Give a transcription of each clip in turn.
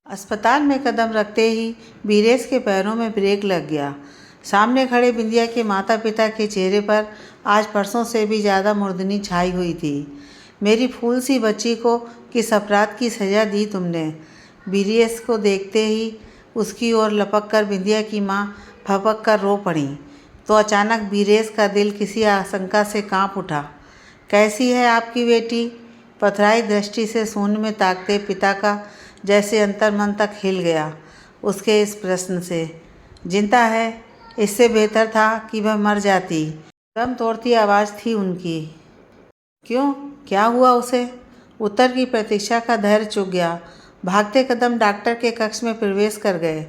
अस्पताल में कदम रखते ही बीरेश के पैरों में ब्रेक लग गया। सामने खड़े बिंदिया के माता पिता के चेहरे पर आज परसों से भी ज़्यादा मुर्दनी छाई हुई थी। मेरी फूल सी बच्ची को किस अपराध की सज़ा दी तुमने? बीरेश को देखते ही उसकी ओर लपक कर बिंदिया की माँ फपक कर रो पड़ी तो अचानक बीरेश का दिल किसी आशंका से कांप उठा। कैसी है आपकी बेटी? पथराई दृष्टि से शून्य में ताकते पिता का जैसे अंतर मन तक हिल गया उसके इस प्रश्न से। जिंदा है, इससे बेहतर था कि वह मर जाती। दम तोड़ती आवाज़ थी उनकी। क्यों, क्या हुआ उसे? उत्तर की प्रतीक्षा का धैर्य चुक गया। भागते कदम डॉक्टर के कक्ष में प्रवेश कर गए।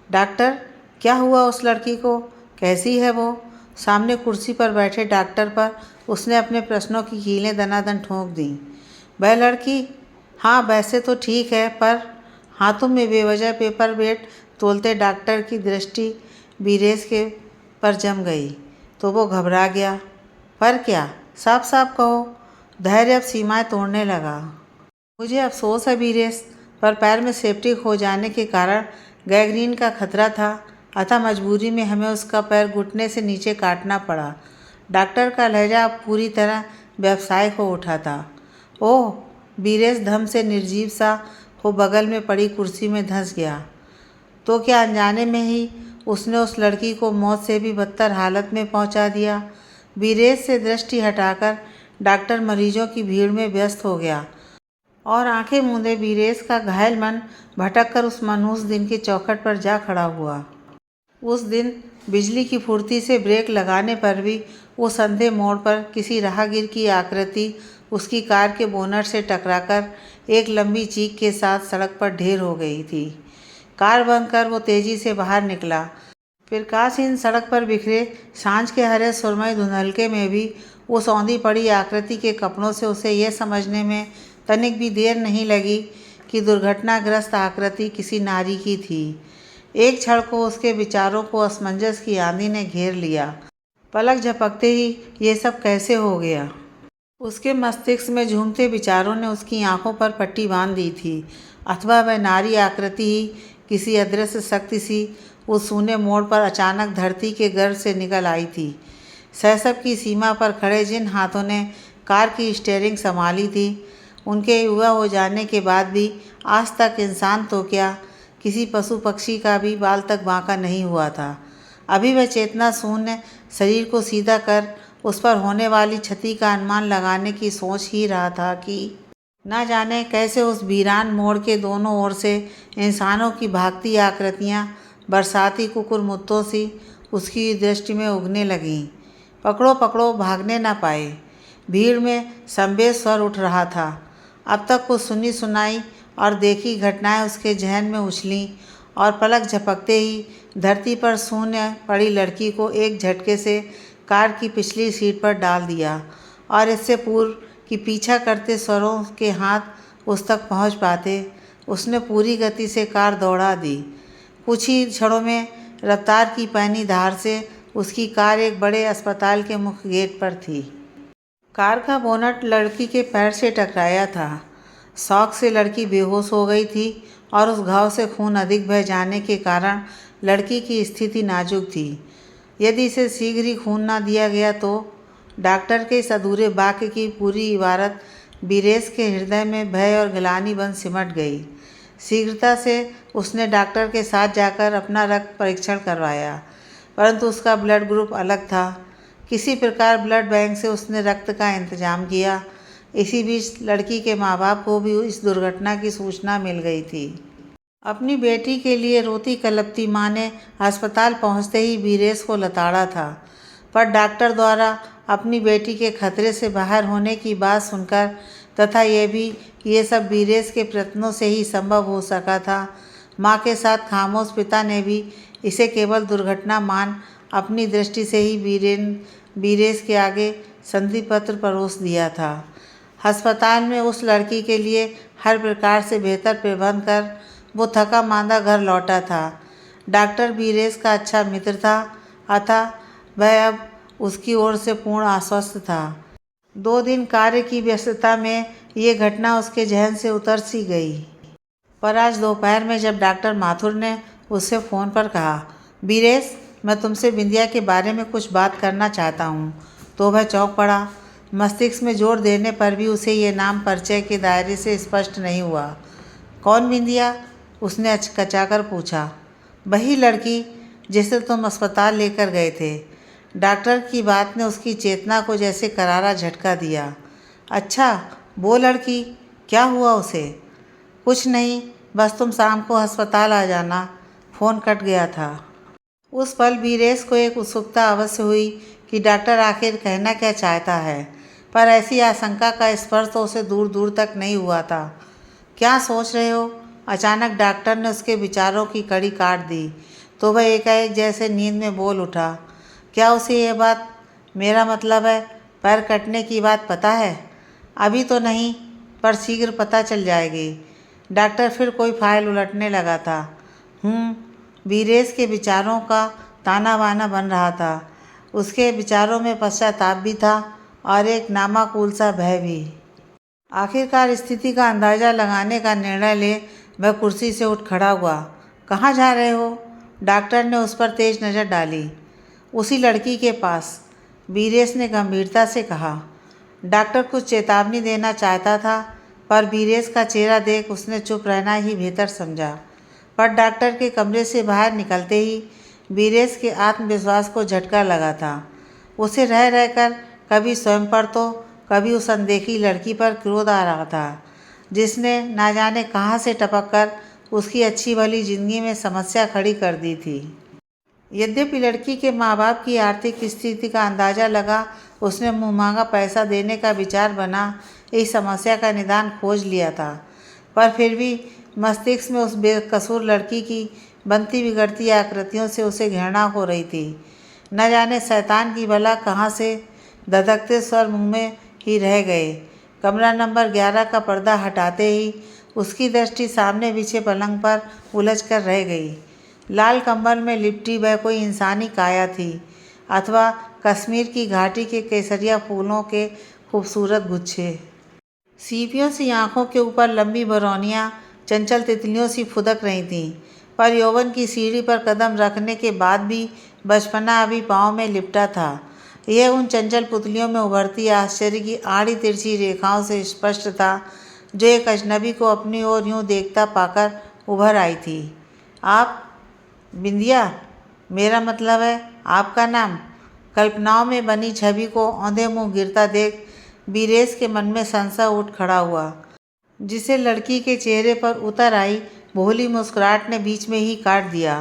डॉक्टर, क्या हुआ उस लड़की को? कैसी है वो? सामने कुर्सी पर बैठे डॉक्टर पर उसने अपने प्रश्नों की कीलें दनादन ठोंक दी। वह लड़की? हाँ, वैसे तो ठीक है, पर हाथों में बेवजह पेपर वेट तोलते डॉक्टर की दृष्टि बीरेश के पर जम गई तो वो घबरा गया। पर क्या? साफ साफ कहो। धैर्य अब सीमाएं तोड़ने लगा। मुझे अफसोस है बीरेश, पर पैर में सेप्टिक हो जाने के कारण गैंग्रीन का खतरा था, अतः मजबूरी में हमें उसका पैर घुटने से नीचे काटना पड़ा। डॉक्टर का लहजा अब पूरी तरह व्यावसायिक हो उठा था। ओह! बीरेश धम से निर्जीव सा हो बगल में पड़ी कुर्सी में धंस गया। तो क्या अनजाने में ही उसने उस लड़की को मौत से भी बदतर हालत में पहुंचा दिया? बीरेश से दृष्टि हटाकर डॉक्टर मरीजों की भीड़ में व्यस्त हो गया और आंखें मूंदे बीरेश का घायल मन भटक कर उस मनहूस दिन की चौखट पर जा खड़ा हुआ। उस दिन बिजली की फुर्ती से ब्रेक लगाने पर भी उस अंधे मोड़ पर किसी राहगीर की आकृति उसकी कार के बोनट से टकराकर एक लंबी चीख के साथ सड़क पर ढेर हो गई थी। कार बंद कर वो तेजी से बाहर निकला। प्रकाशहीन सड़क पर बिखरे सांझ के हरे सुरमई धुंधलके में भी उस औंधी पड़ी आकृति के कपड़ों से उसे यह समझने में तनिक भी देर नहीं लगी कि दुर्घटनाग्रस्त आकृति किसी नारी की थी। एक क्षण को उसके विचारों को असमंजस की आंधी ने घेर लिया। पलक झपकते ही ये सब कैसे हो गया? उसके मस्तिष्क में झूमते विचारों ने उसकी आंखों पर पट्टी बांध दी थी। अथवा वह नारी आकृति ही किसी अदृश्य शक्ति सी उस सूने मोड़ पर अचानक धरती के गर्भ से निकल आई थी। शैशव की सीमा पर खड़े जिन हाथों ने कार की स्टीयरिंग संभाली थी, उनके युवा हो जाने के बाद भी आज तक इंसान तो क्या, किसी पशु पक्षी का भी बाल तक बांका नहीं हुआ था। अभी वह चेतना शून्य शरीर को सीधा कर उस पर होने वाली क्षति का अनुमान लगाने की सोच ही रहा था कि न जाने कैसे उस वीरान मोड़ के दोनों ओर से इंसानों की भागती आकृतियां बरसाती कुकुर मुत्तों सी उसकी दृष्टि में उगने लगीं। पकड़ो पकड़ो, भागने न पाए। भीड़ में संवेद स्वर उठ रहा था। अब तक कुछ सुनी सुनाई और देखी घटनाएं उसके जहन में उछलीं और पलक झपकते ही धरती पर शून्य पड़ी लड़की को एक झटके से कार की पिछली सीट पर डाल दिया और इससे पूर्व कि पीछा करते स्वरों के हाथ उस तक पहुंच पाते, उसने पूरी गति से कार दौड़ा दी। कुछ ही क्षणों में रफ्तार की पैनी धार से उसकी कार एक बड़े अस्पताल के मुख्य गेट पर थी। कार का बोनट लड़की के पैर से टकराया था। शौक से लड़की बेहोश हो गई थी और उस घाव से खून अधिक बह जाने के कारण लड़की की स्थिति नाजुक थी। यदि इसे शीघ्र ही खून न दिया गया तो डॉक्टर के इस अधूरे वाक्य की पूरी इबारत बीरेश के हृदय में भय और ग्लानि बन सिमट गई। शीघ्रता से उसने डॉक्टर के साथ जाकर अपना रक्त परीक्षण करवाया, परंतु उसका ब्लड ग्रुप अलग था। किसी प्रकार ब्लड बैंक से उसने रक्त का इंतजाम किया। इसी बीच लड़की के माँ बाप को भी इस दुर्घटना की सूचना मिल गई थी। अपनी बेटी के लिए रोती कलपती माँ ने अस्पताल पहुँचते ही बीरेश को लताड़ा था, पर डॉक्टर द्वारा अपनी बेटी के खतरे से बाहर होने की बात सुनकर तथा यह भी कि ये सब बीरेश के प्रयत्नों से ही संभव हो सका था, माँ के साथ खामोश पिता ने भी इसे केवल दुर्घटना मान अपनी दृष्टि से ही बीरेश के आगे संधि पत्र परोस दिया था। अस्पताल में उस लड़की के लिए हर प्रकार से बेहतर प्रबंध कर वो थका मांदा घर लौटा था। डॉक्टर बीरेश का अच्छा मित्र था, अतः वह अब उसकी ओर से पूर्ण आश्वस्त था। 2 दिन कार्य की व्यस्तता में ये घटना उसके जहन से उतर सी गई। पर आज दोपहर में जब डॉक्टर माथुर ने उससे फ़ोन पर कहा, बीरेश, मैं तुमसे बिंदिया के बारे में कुछ बात करना चाहता हूँ, तो वह चौंक पड़ा। मस्तिष्क में जोर देने पर भी उसे ये नाम परिचय के दायरे से स्पष्ट नहीं हुआ। कौन बिंदिया? उसने अचकचाकर पूछा। वही लड़की जिसे तुम अस्पताल लेकर गए थे। डॉक्टर की बात ने उसकी चेतना को जैसे करारा झटका दिया। अच्छा, वो लड़की, क्या हुआ उसे? कुछ नहीं, बस तुम शाम को अस्पताल आ जाना। फ़ोन कट गया था। उस पल बीरेश को एक उत्सुकता अवश्य हुई कि डॉक्टर आखिर कहना क्या चाहता है, पर ऐसी आशंका का स्पर्श तो उसे दूर दूर तक नहीं हुआ था। क्या सोच रहे हो? अचानक डॉक्टर ने उसके विचारों की कड़ी काट दी तो वह एकाएक जैसे नींद में बोल उठा। क्या उसे ये बात, मेरा मतलब है पैर कटने की बात पता है? अभी तो नहीं, पर शीघ्र पता चल जाएगी। डॉक्टर फिर कोई फाइल उलटने लगा था। बीरेश के विचारों का ताना बाना बन रहा था। उसके विचारों में पश्चाताप भी था और एक नामाकूल सा भय भी। आखिरकार स्थिति का अंदाज़ा लगाने का निर्णय ले वह कुर्सी से उठ खड़ा हुआ। कहाँ जा रहे हो? डॉक्टर ने उस पर तेज नज़र डाली। उसी लड़की के पास, बीरेश ने गंभीरता से कहा। डॉक्टर कुछ चेतावनी देना चाहता था, पर बीरेश का चेहरा देख उसने चुप रहना ही बेहतर समझा। पर डॉक्टर के कमरे से बाहर निकलते ही बीरेश के आत्मविश्वास को झटका लगा था। उसे रह रहकर कभी स्वयं पर तो कभी उस अनदेखी लड़की पर क्रोध आ रहा था, जिसने ना जाने कहाँ से टपक कर उसकी अच्छी भली जिंदगी में समस्या खड़ी कर दी थी। यद्यपि लड़की के माँ बाप की आर्थिक स्थिति का अंदाज़ा लगा, उसने मुँह मांगा पैसा देने का विचार बना इस समस्या का निदान खोज लिया था, पर फिर भी मस्तिष्क में उस बेकसूर लड़की की बनती बिगड़ती आकृतियों से उसे घृणा हो रही थी। न जाने शैतान की भला कहाँ से धधकते स्वर मुँह में ही रह गए। कमरा नंबर 11 का पर्दा हटाते ही उसकी दृष्टि सामने बिछे पलंग पर उलझ कर रह गई। लाल कंबल में लिपटी वह कोई इंसानी काया थी, अथवा कश्मीर की घाटी के केसरिया फूलों के खूबसूरत गुच्छे। सीपियों सी आँखों के ऊपर लंबी बरौनियाँ चंचल तितलियों सी फुदक रही थीं, पर यौवन की सीढ़ी पर कदम रखने के बाद भी बचपना अभी पाँव में लिपटा था। यह उन चंचल पुतलियों में उभरती आश्चर्य की आड़ी तिरछी रेखाओं से स्पष्ट था, जो एक अजनबी को अपनी ओर यूं देखता पाकर उभर आई थी। आप बिंदिया, मेरा मतलब है आपका नाम। कल्पनाओं में बनी छवि को औंधे मुँह गिरता देख बीरेश के मन में संशय उठ खड़ा हुआ, जिसे लड़की के चेहरे पर उतर आई भोली मुस्कुराहट ने बीच में ही काट दिया।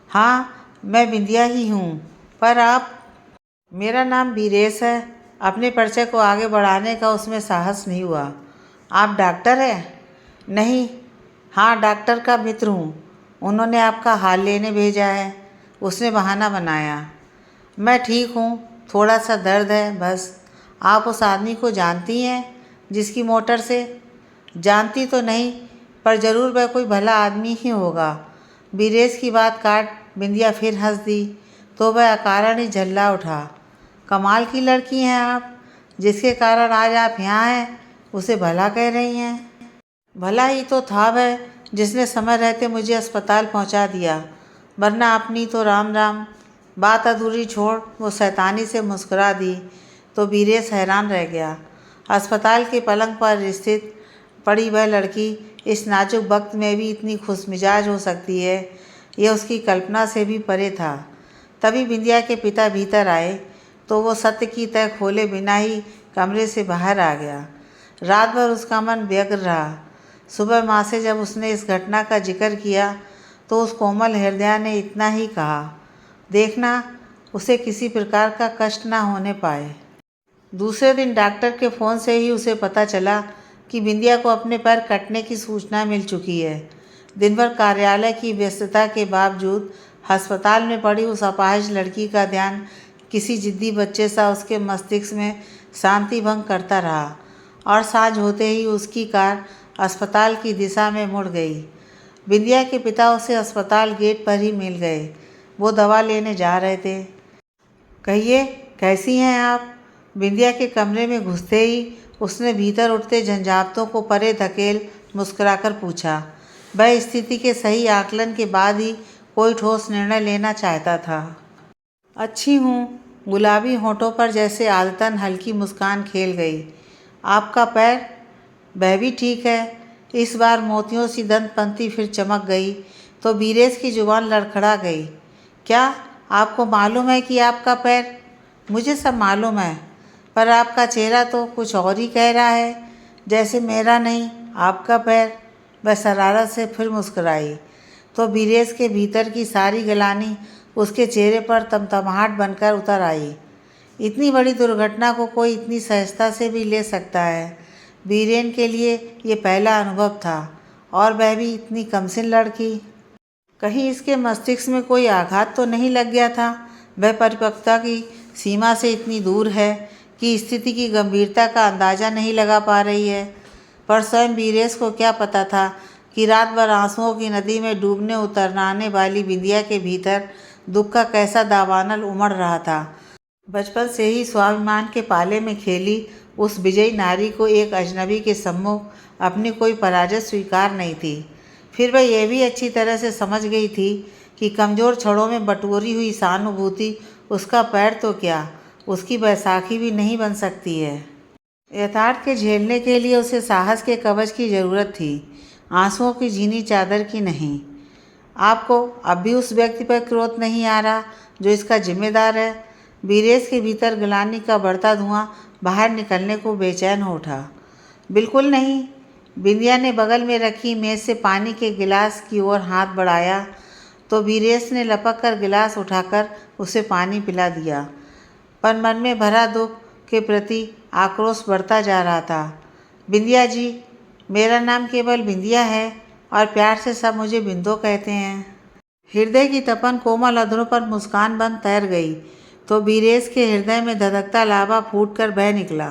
हाँ, मैं बिंदिया ही हूँ, पर आप? मेरा नाम बीरेश है। अपने परिचय को आगे बढ़ाने का उसमें साहस नहीं हुआ। आप डॉक्टर हैं? नहीं। हाँ, डॉक्टर का मित्र हूँ। उन्होंने आपका हाल लेने भेजा है, उसने बहाना बनाया। मैं ठीक हूँ, थोड़ा सा दर्द है बस। आप उस आदमी को जानती हैं जिसकी मोटर से? जानती तो नहीं, पर ज़रूर वह कोई भला आदमी ही होगा। बीरेश की बात काट बिंदिया फिर हंस दी तो वह अकारण ही झल्ला उठा। कमाल की लड़की हैं आप, जिसके कारण आज आप यहाँ हैं उसे भला कह रही हैं। भला ही तो था वह जिसने समय रहते मुझे अस्पताल पहुँचा दिया, वरना अपनी तो राम राम। बात अधूरी छोड़ वो शैतानी से मुस्कुरा दी तो बीरेश हैरान रह गया। अस्पताल के पलंग पर स्थित पड़ी वह लड़की इस नाजुक वक्त में भी इतनी खुशमिजाज हो सकती है, यह उसकी कल्पना से भी परे था। तभी बिंदिया के पिता भीतर आए तो वो सत्य की तह खोले बिना ही कमरे से बाहर आ गया। रात भर उसका मन व्यग्र रहा। सुबह माँ से जब उसने इस घटना का जिक्र किया तो उस कोमल हृदय ने इतना ही कहा, देखना उसे किसी प्रकार का कष्ट ना होने पाए। दूसरे दिन डॉक्टर के फ़ोन से ही उसे पता चला कि बिंदिया को अपने पैर कटने की सूचना मिल चुकी है। दिन भर कार्यालय की व्यस्तता के बावजूद अस्पताल में पड़ी उस अपाहिज लड़की का ध्यान किसी जिद्दी बच्चे सा उसके मस्तिष्क में शांति भंग करता रहा, और साँझ होते ही उसकी कार अस्पताल की दिशा में मुड़ गई। बिंदिया के पिता उसे अस्पताल गेट पर ही मिल गए। वो दवा लेने जा रहे थे। कहिए, कैसी हैं आप? बिंदिया के कमरे में घुसते ही उसने भीतर उठते झंझावातों को परे धकेल मुस्कुराकर पूछा। वह स्थिति के सही आकलन के बाद ही कोई ठोस निर्णय लेना चाहता था। अच्छी हूँ। गुलाबी होठों पर जैसे आदतन हल्की मुस्कान खेल गई। आपका पैर? वह भी ठीक है। इस बार मोतियों सी दंतपंक्ति फिर चमक गई तो बीरेश की जुबान लड़खड़ा गई। क्या आपको मालूम है कि आपका पैर? मुझे सब मालूम है, पर आपका चेहरा तो कुछ और ही कह रहा है, जैसे मेरा नहीं आपका पैर। वह शरारत से फिर मुस्कुराई तो बीरेश के भीतर की सारी गलानी उसके चेहरे पर तमतमाहट बनकर उतर आई। इतनी बड़ी दुर्घटना को कोई इतनी सहजता से भी ले सकता है। बीरेन के लिए ये पहला अनुभव था, और वह भी इतनी कमसिन लड़की। कहीं इसके मस्तिष्क में कोई आघात तो नहीं लग गया था? वह परिपक्वता की सीमा से इतनी दूर है कि स्थिति की गंभीरता का अंदाज़ा नहीं लगा पा रही है। पर स्वयं बीरेश को क्या पता था कि रात भर आंसुओं की नदी में डूबने उतरनाने वाली बिंदिया के भीतर दुख का कैसा दावानल उमड़ रहा था। बचपन से ही स्वाभिमान के पाले में खेली उस विजयी नारी को एक अजनबी के सम्मुख अपनी कोई पराजय स्वीकार नहीं थी। फिर वह यह भी अच्छी तरह से समझ गई थी कि कमज़ोर छड़ों में बटोरी हुई सहानुभूति उसका पैर तो क्या, उसकी बैसाखी भी नहीं बन सकती है। यथार्थ के झेलने के लिए उसे साहस के कवच की ज़रूरत थी, आंसुओं की झीनी चादर की नहीं। आपको अब भी उस व्यक्ति पर क्रोध नहीं आ रहा जो इसका जिम्मेदार है? बीरेश के भीतर गलानी का बढ़ता धुआं बाहर निकलने को बेचैन हो उठा। बिल्कुल नहीं। बिंदिया ने बगल में रखी मेज से पानी के गिलास की ओर हाथ बढ़ाया तो बीरेश ने लपक कर गिलास उठाकर उसे पानी पिला दिया, पर मन में भरा दुख के प्रति आक्रोश बढ़ता जा रहा था। बिंदिया जी, मेरा नाम केवल बिंदिया है और प्यार से सब मुझे बिंदो कहते हैं। हृदय की तपन कोमल अधरों पर मुस्कान बन तैर गई तो बीरेश के हृदय में धधकता लावा फूटकर बह निकला।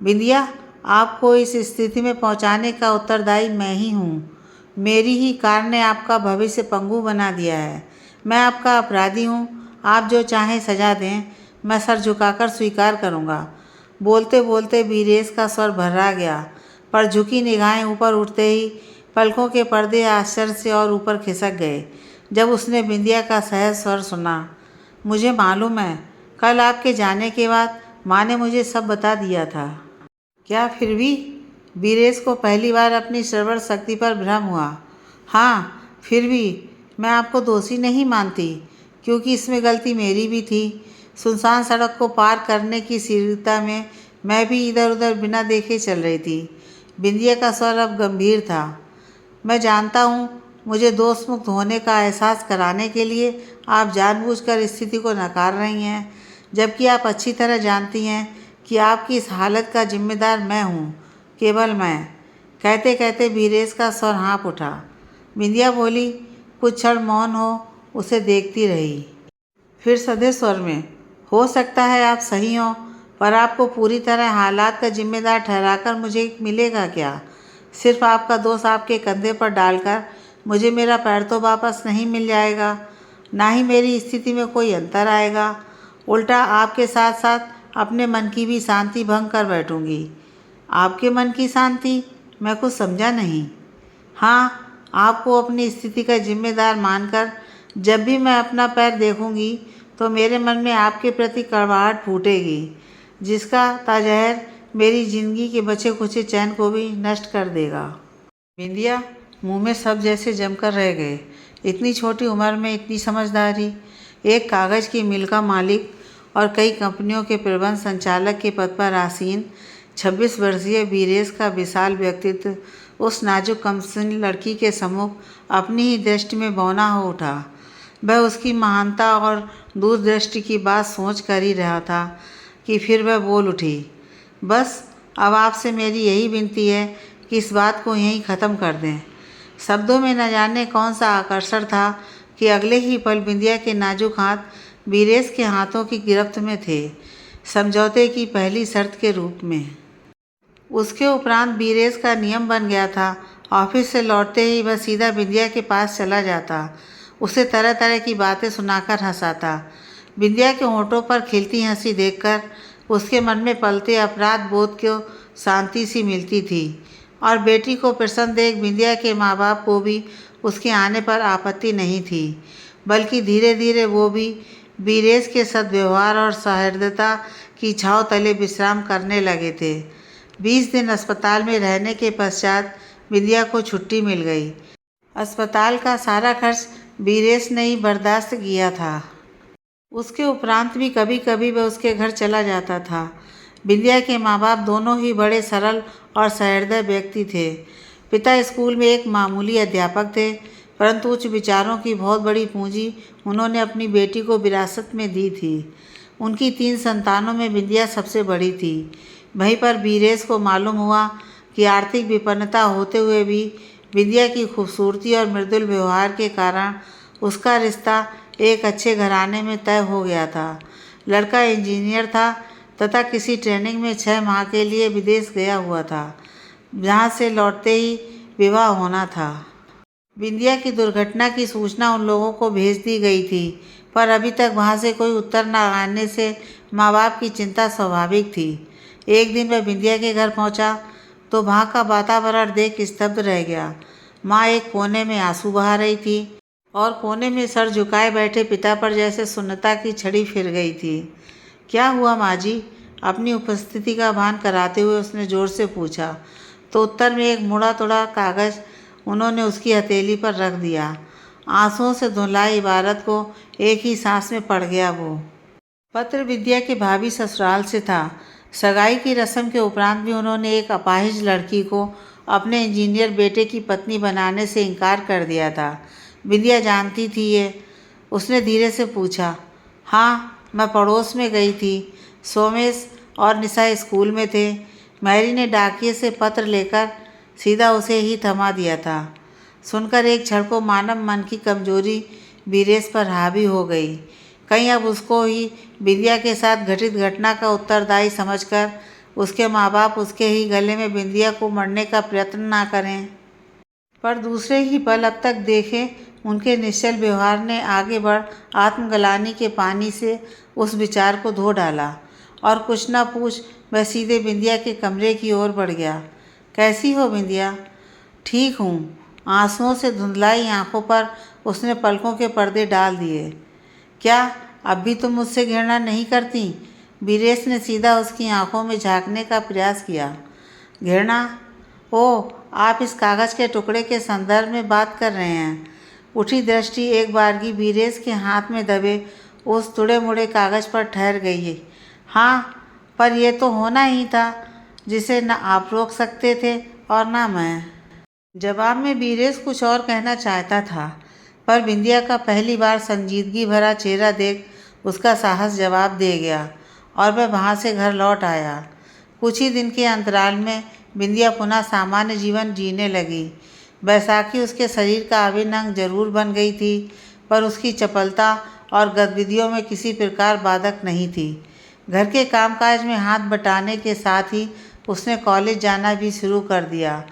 बिंदिया, आपको इस स्थिति में पहुंचाने का उत्तरदायी मैं ही हूँ। मेरी ही कार ने आपका भविष्य पंगु बना दिया है। मैं आपका अपराधी हूँ। आप जो चाहें सजा दें, मैं सर झुकाकर स्वीकार करूँगा। बोलते बोलते बीरेश का स्वर भर्रा गया, पर झुकी निगाहें ऊपर उठते ही पलकों के पर्दे आश्चर्य से और ऊपर खिसक गए जब उसने बिंदिया का सहज स्वर सुना। मुझे मालूम है, कल आपके जाने के बाद माँ ने मुझे सब बता दिया था। क्या फिर भी? बीरेश को पहली बार अपनी श्रवण शक्ति पर भ्रम हुआ। हाँ, फिर भी मैं आपको दोषी नहीं मानती, क्योंकि इसमें गलती मेरी भी थी। सुनसान सड़क को पार करने की शीघ्रता में मैं भी इधर उधर बिना देखे चल रही थी। बिंदिया का स्वर अब गंभीर था। मैं जानता हूँ, मुझे दोष मुक्त होने का एहसास कराने के लिए आप जानबूझकर स्थिति को नकार रही हैं, जबकि आप अच्छी तरह जानती हैं कि आपकी इस हालत का जिम्मेदार मैं हूँ, केवल मैं। कहते कहते बीरेश का स्वर हाँफ उठा। बिंदिया बोली। कुछ क्षण मौन हो उसे देखती रही। फिर सधे स्वर में, हो सकता है आप सही हों, पर आपको पूरी तरह हालात का जिम्मेदार ठहराकर मुझे मिलेगा क्या? सिर्फ आपका दोष आपके कंधे पर डालकर मुझे मेरा पैर तो वापस नहीं मिल जाएगा, ना ही मेरी स्थिति में कोई अंतर आएगा। उल्टा आपके साथ साथ अपने मन की भी शांति भंग कर बैठूंगी। आपके मन की शांति? मैं कुछ समझा नहीं। हाँ, आपको अपनी स्थिति का जिम्मेदार मानकर जब भी मैं अपना पैर देखूंगी तो मेरे मन में आपके प्रति कड़वाहट फूटेगी, जिसका ताजहर मेरी जिंदगी के बचे खुचे चैन को भी नष्ट कर देगा। बिंदिया मुंह में सब जैसे जमकर रह गए। इतनी छोटी उम्र में इतनी समझदारी। एक कागज़ की मिल का मालिक और कई कंपनियों के प्रबंध संचालक के पद पर आसीन 26 वर्षीय बीरेश का विशाल व्यक्तित्व उस नाजुक कमसिन लड़की के सम्मुख अपनी ही दृष्टि में बौना हो उठा। वह उसकी महानता और दूरदृष्टि की बात सोच कर ही रहा था कि फिर वह बोल उठी। बस अब आपसे मेरी यही विनती है कि इस बात को यहीं ख़त्म कर दें। शब्दों में न जाने कौन सा आकर्षण था कि अगले ही पल बिंदिया के नाजुक हाथ बीरेश के हाथों की गिरफ्त में थे, समझौते की पहली शर्त के रूप में। उसके उपरांत बीरेश का नियम बन गया था, ऑफिस से लौटते ही वह सीधा बिंदिया के पास चला जाता, उसे तरह तरह की बातें सुनाकर हंसाता। बिंदिया के होठों पर खिलती हंसी देखकर उसके मन में पलते अपराध बोध को शांति सी मिलती थी और बेटी को प्रसन्न देख बिंदिया के माँ बाप को भी उसके आने पर आपत्ति नहीं थी, बल्कि धीरे धीरे वो भी बीरेश के सद्व्यवहार और सहृदयता की छाँव तले विश्राम करने लगे थे। 20 दिन अस्पताल में रहने के पश्चात बिंदिया को छुट्टी मिल गई। अस्पताल का सारा खर्च बीरेश ने ही बर्दाश्त किया था। उसके उपरांत भी कभी कभी वह उसके घर चला जाता था। बिंदिया के माँ बाप दोनों ही बड़े सरल और सहृदय व्यक्ति थे। पिता स्कूल में एक मामूली अध्यापक थे, परंतु उच्च विचारों की बहुत बड़ी पूंजी उन्होंने अपनी बेटी को विरासत में दी थी। उनकी 3 संतानों में बिंदिया सबसे बड़ी थी। वहीं पर बीरेश को मालूम हुआ कि आर्थिक विपन्नता होते हुए भी बिंदिया की खूबसूरती और मृदुल व्यवहार के कारण उसका रिश्ता एक अच्छे घराने में तय हो गया था। लड़का इंजीनियर था तथा किसी ट्रेनिंग में 6 माह के लिए विदेश गया हुआ था, जहाँ से लौटते ही विवाह होना था। बिंदिया की दुर्घटना की सूचना उन लोगों को भेज दी गई थी, पर अभी तक वहाँ से कोई उत्तर न आने से माँ बाप की चिंता स्वाभाविक थी। एक दिन वह बिंदिया के घर पहुँचा तो वहाँ का वातावरण देख स्तब्ध रह गया। माँ एक कोने में आंसू बहा रही थी और कोने में सर झुकाए बैठे पिता पर जैसे सुन्नता की छड़ी फिर गई थी। क्या हुआ माँ जी? अपनी उपस्थिति का भान कराते हुए उसने जोर से पूछा, तो उत्तर में एक मुड़ा तोड़ा कागज़ उन्होंने उसकी हथेली पर रख दिया। आंसुओं से धुलाई इबारत को एक ही सांस में पढ़ गया वो पत्र विद्या के भाभी ससुराल से था। सगाई की रस्म के उपरांत भी उन्होंने एक अपाहिज लड़की को अपने इंजीनियर बेटे की पत्नी बनाने से इनकार कर दिया था। बिंदिया जानती थी ये। उसने धीरे से पूछा, हाँ, मैं पड़ोस में गई थी। सोमेश और निशा स्कूल में थे। मैरी ने डाकिए से पत्र लेकर सीधा उसे ही थमा दिया था। सुनकर एक क्षण को मानव मन की कमजोरी बीरेश पर हावी हो गई। कहीं अब उसको ही बिंदिया के साथ घटित घटना का उत्तरदायी समझकर उसके माँ बाप उसके ही गले में बिंदिया को मरने का प्रयत्न ना करें। पर दूसरे ही पल अब तक देखे उनके निश्चल व्यवहार ने आगे बढ़ आत्मग्लानि के पानी से उस विचार को धो डाला और कुछ न पूछ वह सीधे बिंदिया के कमरे की ओर बढ़ गया। कैसी हो बिंदिया? ठीक हूँ। आंसुओं से धुंधलाई आंखों पर उसने पलकों के पर्दे डाल दिए। क्या अब भी तुम मुझसे घृणा नहीं करती? बीरेश ने सीधा उसकी आंखों में झांकने का प्रयास किया। घृणा? ओह, आप इस कागज़ के टुकड़े के संदर्भ में बात कर रहे हैं। उठी दृष्टि एक बारगी बीरेश के हाथ में दबे उस तुड़े मुड़े कागज़ पर ठहर गई। हाँ, पर यह तो होना ही था जिसे न आप रोक सकते थे और न मैं। जवाब में बीरेश कुछ और कहना चाहता था, पर बिंदिया का पहली बार संजीदगी भरा चेहरा देख उसका साहस जवाब दे गया और वह वहाँ से घर लौट आया। कुछ ही दिन के अंतराल में बिंदिया पुनः सामान्य जीवन जीने लगी। बैसाखी उसके शरीर का अभिन्न अंग जरूर बन गई थी, पर उसकी चपलता और गतिविधियों में किसी प्रकार बाधक नहीं थी। घर के कामकाज में हाथ बटाने के साथ ही उसने कॉलेज जाना भी शुरू कर दिया।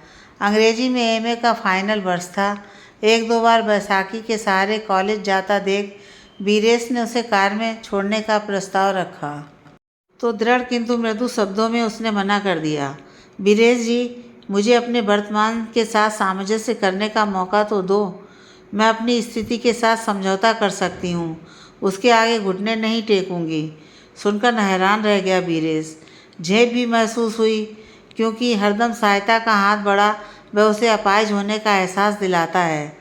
अंग्रेजी में एमए का फाइनल वर्ष था। 1-2 बार बैसाखी के सहारे कॉलेज जाता देख बीरेश ने उसे कार में छोड़ने का प्रस्ताव रखा, तो दृढ़ किंतु मृदु शब्दों में उसने मना कर दिया। बीरेश जी, मुझे अपने वर्तमान के साथ सामंजस्य करने का मौका तो दो। मैं अपनी स्थिति के साथ समझौता कर सकती हूँ, उसके आगे घुटने नहीं टेकूंगी। सुनकर हैरान रह गया बीरेश। झेप भी महसूस हुई, क्योंकि हरदम सहायता का हाथ बढ़ा वह उसे अपाहिज होने का एहसास दिलाता है।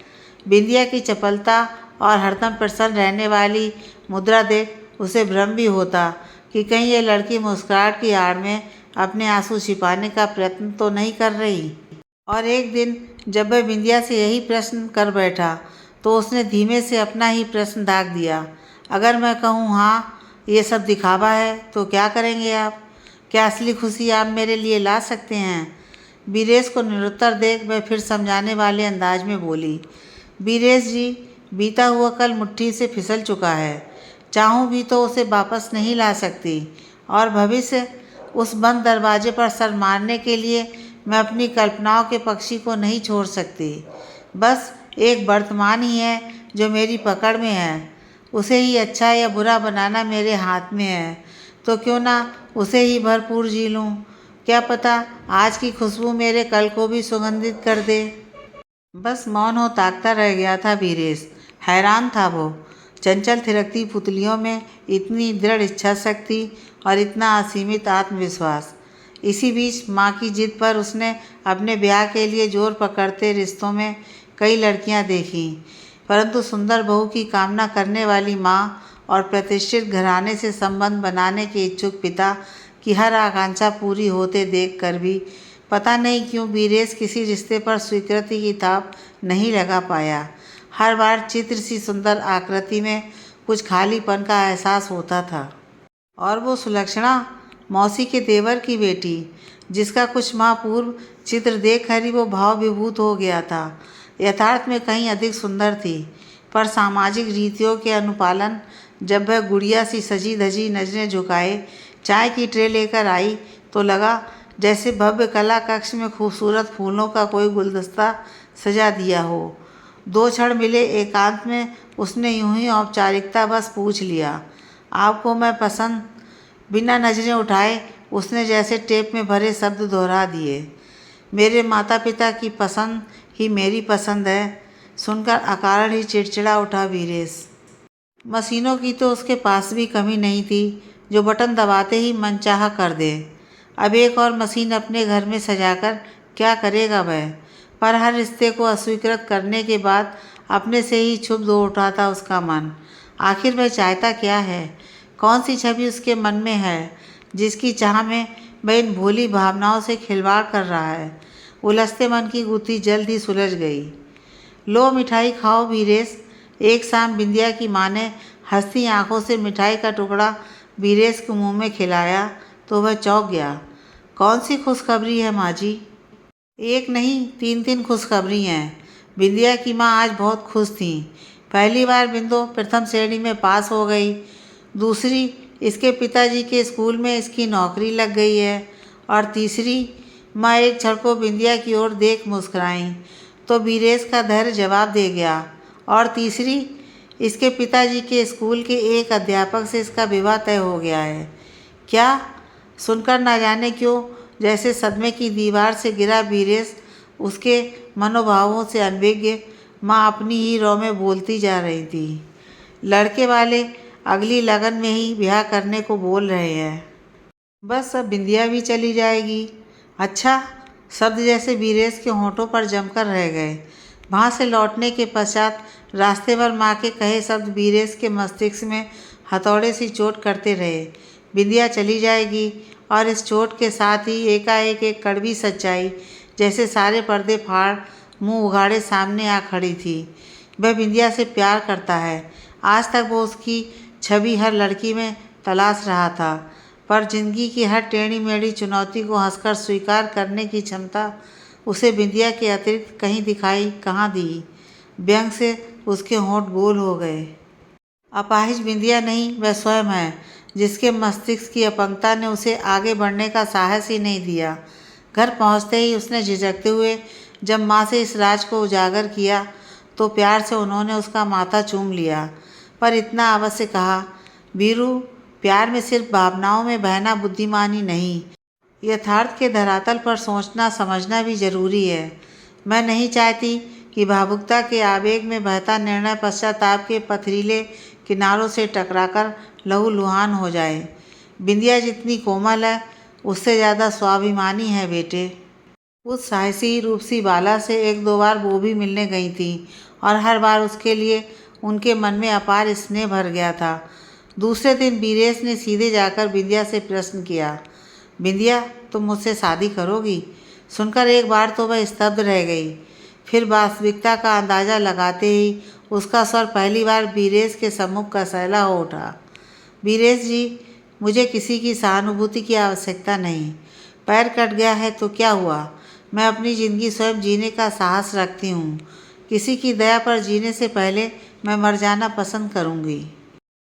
बिंदिया की चपलता और हरदम प्रसन्न रहने वाली मुद्रा देख उसे भ्रम भी होता कि कहीं ये लड़की मुस्कुराहट की आड़ में अपने आंसू छिपाने का प्रयत्न तो नहीं कर रही। और एक दिन जब वह बिंदिया से यही प्रश्न कर बैठा तो उसने धीमे से अपना ही प्रश्न दाग दिया। अगर मैं कहूँ हाँ, ये सब दिखावा है, तो क्या करेंगे आप? क्या असली खुशी आप मेरे लिए ला सकते हैं? बीरेश को निरुत्तर देख वह फिर समझाने वाले अंदाज में बोली, बीरेश जी, बीता हुआ कल मुट्ठी से फिसल चुका है। चाहूँ भी तो उसे वापस नहीं ला सकती, और भविष्य उस बंद दरवाजे पर सर मारने के लिए मैं अपनी कल्पनाओं के पक्षी को नहीं छोड़ सकती। बस एक वर्तमान ही है जो मेरी पकड़ में है। उसे ही अच्छा या बुरा बनाना मेरे हाथ में है, तो क्यों ना उसे ही भरपूर जी लूँ। क्या पता आज की खुशबू मेरे कल को भी सुगंधित कर दे। बस मौन हो ताकता रह गया था वीरेश। हैरान था वो, चंचल थिरकती पुतलियों में इतनी दृढ़ इच्छा शक्ति और इतना असीमित आत्मविश्वास। इसी बीच माँ की जिद पर उसने अपने ब्याह के लिए जोर पकड़ते रिश्तों में कई लड़कियां देखीं, परंतु सुंदर बहू की कामना करने वाली माँ और प्रतिष्ठित घराने से संबंध बनाने के इच्छुक पिता की हर आकांक्षा पूरी होते देखकर भी पता नहीं क्यों वीरेश किसी रिश्ते पर स्वीकृति की थाप नहीं लगा पाया। हर बार चित्र सी सुंदर आकृति में कुछ खालीपन का एहसास होता था। और वो सुलक्षणा, मौसी के देवर की बेटी, जिसका कुछ माह पूर्व चित्र देखकर ही वो भाव विभूत हो गया था, यथार्थ में कहीं अधिक सुंदर थी। पर सामाजिक रीतियों के अनुपालन जब वह गुड़िया सी सजी धजी नजरें झुकाए चाय की ट्रे लेकर आई तो लगा जैसे भव्य कला कक्ष में खूबसूरत फूलों का कोई गुलदस्ता सजा दिया हो। दो क्षण मिले एकांत में उसने यूं ही औपचारिकता बस पूछ लिया, आपको मैं पसंद? बिना नजरें उठाए उसने जैसे टेप में भरे शब्द दोहरा दिए, मेरे माता पिता की पसंद ही मेरी पसंद है। सुनकर अकारण ही चिड़चिड़ा उठा वीरेश। मशीनों की तो उसके पास भी कमी नहीं थी जो बटन दबाते ही मनचाहा कर दे। अब एक और मशीन अपने घर में सजाकर क्या करेगा वह? पर हर रिश्ते को अस्वीकृत करने के बाद अपने से ही क्षुब्ध हो उठा था उसका मन। आखिर वह चाहता क्या है? कौन सी छवि उसके मन में है जिसकी चाह में वह इन भोली भावनाओं से खिलवाड़ कर रहा है? उलझते मन की गुत्थी जल्द ही सुलझ गई। लो मिठाई खाओ वीरेश। एक शाम बिंदिया की माँ ने हंसती आंखों से मिठाई का टुकड़ा वीरेश के मुंह में खिलाया तो वह चौंक गया। कौन सी खुशखबरी है माँ जी? एक नहीं, तीन तीन खुशखबरी हैं। बिंदिया की माँ आज बहुत खुश थी। पहली बार बिंदु प्रथम श्रेणी में पास हो गई। दूसरी, इसके पिताजी के स्कूल में इसकी नौकरी लग गई है। और तीसरी, माँ एक क्षण को बिंदिया की ओर देख मुस्कुराई तो वीरेश का धैर्य जवाब दे गया। और तीसरी, इसके पिताजी के स्कूल के एक अध्यापक से इसका विवाह तय हो गया है। क्या? सुनकर ना जाने क्यों जैसे सदमे की दीवार से गिरा वीरेश उसके मनोभावों से अनभिज्ञ माँ अपनी ही रौ में बोलती जा रही थी। लड़के वाले अगली लगन में ही ब्याह करने को बोल रहे हैं। बस अब बिंदिया भी चली जाएगी। अच्छा, शब्द जैसे वीरेश के होंठों पर जमकर रह गए। वहाँ से लौटने के पश्चात रास्ते भर माँ के कहे शब्द वीरेश के मस्तिष्क में हथौड़े सी चोट करते रहे। बिंदिया चली जाएगी और इस चोट के साथ ही एकाएक एक कड़वी सच्चाई जैसे सारे पर्दे फाड़ मुंह उघाड़े सामने आ खड़ी थी। वह बिंदिया से प्यार करता है। आज तक वो उसकी छवि हर लड़की में तलाश रहा था, पर जिंदगी की हर टेढ़ी मेढ़ी चुनौती को हंसकर स्वीकार करने की क्षमता उसे बिंदिया के अतिरिक्त कहीं दिखाई कहाँ दी। व्यंग से उसके होंठ गोल हो गए। अपाहिज बिंदिया नहीं, वह स्वयं है जिसके मस्तिष्क की अपंगता ने उसे आगे बढ़ने का साहस ही नहीं दिया। घर पहुंचते ही उसने झिझकते हुए जब माँ से इस राज को उजागर किया तो प्यार से उन्होंने उसका माथा चूम लिया, पर इतना अवश्य कहा, वीरू, प्यार में सिर्फ भावनाओं में बहना बुद्धिमानी नहीं, यथार्थ के धरातल पर सोचना समझना भी जरूरी है। मैं नहीं चाहती कि भावुकता के आवेग में बहता निर्णय पश्चाताप के पथरीले किनारों से टकराकर लहूलुहान हो जाए। बिंदिया जितनी कोमल है उससे ज़्यादा स्वाभिमानी है बेटे। उस साहसी रूपसी बाला से एक दो बार वो भी मिलने गई थी और हर बार उसके लिए उनके मन में अपार स्नेह भर गया था। दूसरे दिन वीरेश ने सीधे जाकर बिंदिया से प्रश्न किया, बिंदिया, तुम मुझसे शादी करोगी? सुनकर एक बार तो वह स्तब्ध रह गई, फिर वास्तविकता का अंदाज़ा लगाते ही उसका स्वर पहली बार वीरेश के सम्मुख का सहला हो उठा। वीरेश जी, मुझे किसी की सहानुभूति की आवश्यकता नहीं। पैर कट गया है तो क्या हुआ? मैं अपनी ज़िंदगी स्वयं जीने का साहस रखती हूँ। किसी की दया पर जीने से पहले मैं मर जाना पसंद करूँगी।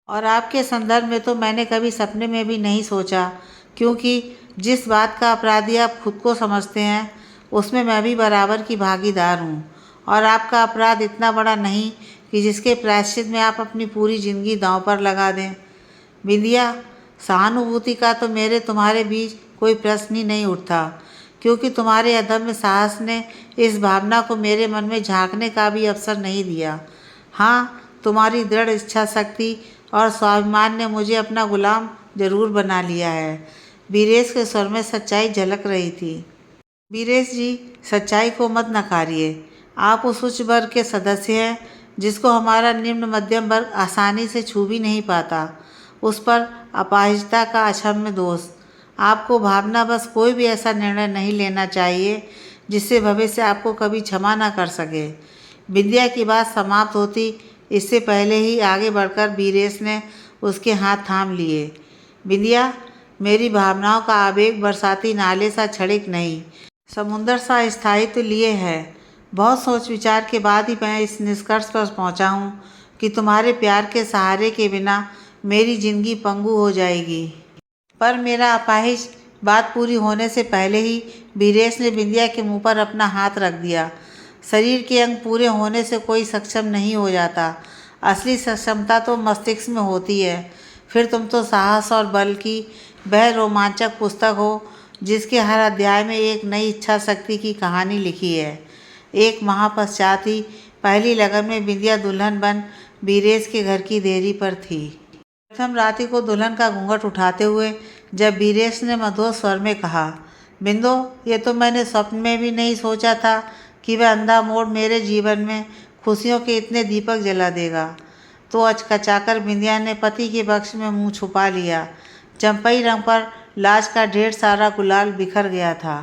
और आपके संदर्भ में तो मैंने कभी सपने में भी नहीं सोचा, क्योंकि जिस बात का अपराधी आप खुद को समझते हैं उसमें मैं भी बराबर की भागीदार हूँ। और आपका अपराध इतना बड़ा नहीं कि जिसके प्रायश्चित में आप अपनी पूरी ज़िंदगी दांव पर लगा दें। बिंदिया, सहानुभूति का तो मेरे तुम्हारे बीच कोई प्रश्न ही नहीं उठता, क्योंकि तुम्हारे अदम्य साहस ने इस भावना को मेरे मन में झांकने का भी अवसर नहीं दिया। हाँ, तुम्हारी दृढ़ इच्छा शक्ति और स्वाभिमान ने मुझे अपना गुलाम जरूर बना लिया है। वीरेश के स्वर में सच्चाई झलक रही थी। वीरेश जी, सच्चाई को मत नकारिए। आप उस उच्च वर्ग के सदस्य हैं जिसको हमारा निम्न मध्यम वर्ग आसानी से छू भी नहीं पाता। उस पर अपाहिजता का अक्षम्य दोष। आपको भावनावश कोई भी ऐसा निर्णय नहीं लेना चाहिए जिससे भविष्य आपको कभी क्षमा न कर सके। विंध्या की बात समाप्त होती इससे पहले ही आगे बढ़कर वीरेश ने उसके हाथ थाम लिए। विंध्या, मेरी भावनाओं का आवेग बरसाती नाले सा क्षणिक नहीं, समुंदर सा स्थायित्व लिए है। बहुत सोच विचार के बाद ही मैं इस निष्कर्ष पर पहुंचा हूँ कि तुम्हारे प्यार के सहारे के बिना मेरी जिंदगी पंगु हो जाएगी। पर मेरा अपाहिज बात पूरी होने से पहले ही वीरेश ने विंध्या के मुंह पर अपना हाथ रख दिया। शरीर के अंग पूरे होने से कोई सक्षम नहीं हो जाता। असली सक्षमता तो मस्तिष्क में होती है। फिर तुम तो साहस और बल की वह रोमांचक पुस्तक हो जिसके हर अध्याय में एक नई इच्छा शक्ति की कहानी लिखी है। एक माह पश्चात ही पहली लगन में विंध्या दुल्हन बन वीरेश के घर की देरी पर थी। प्रथम रात्रि को दुल्हन का घूंघट उठाते हुए जब वीरेश ने मधुर स्वर में कहा, बिंदो, ये तो मैंने स्वप्न में भी नहीं सोचा था कि वह अंधा मोड़ मेरे जीवन में खुशियों के इतने दीपक जला देगा, तो अचकचाकर विंध्या ने पति के बक्ष में मुंह छुपा लिया। चंपई रंग पर लाज का ढेर सारा गुलाल बिखर गया था।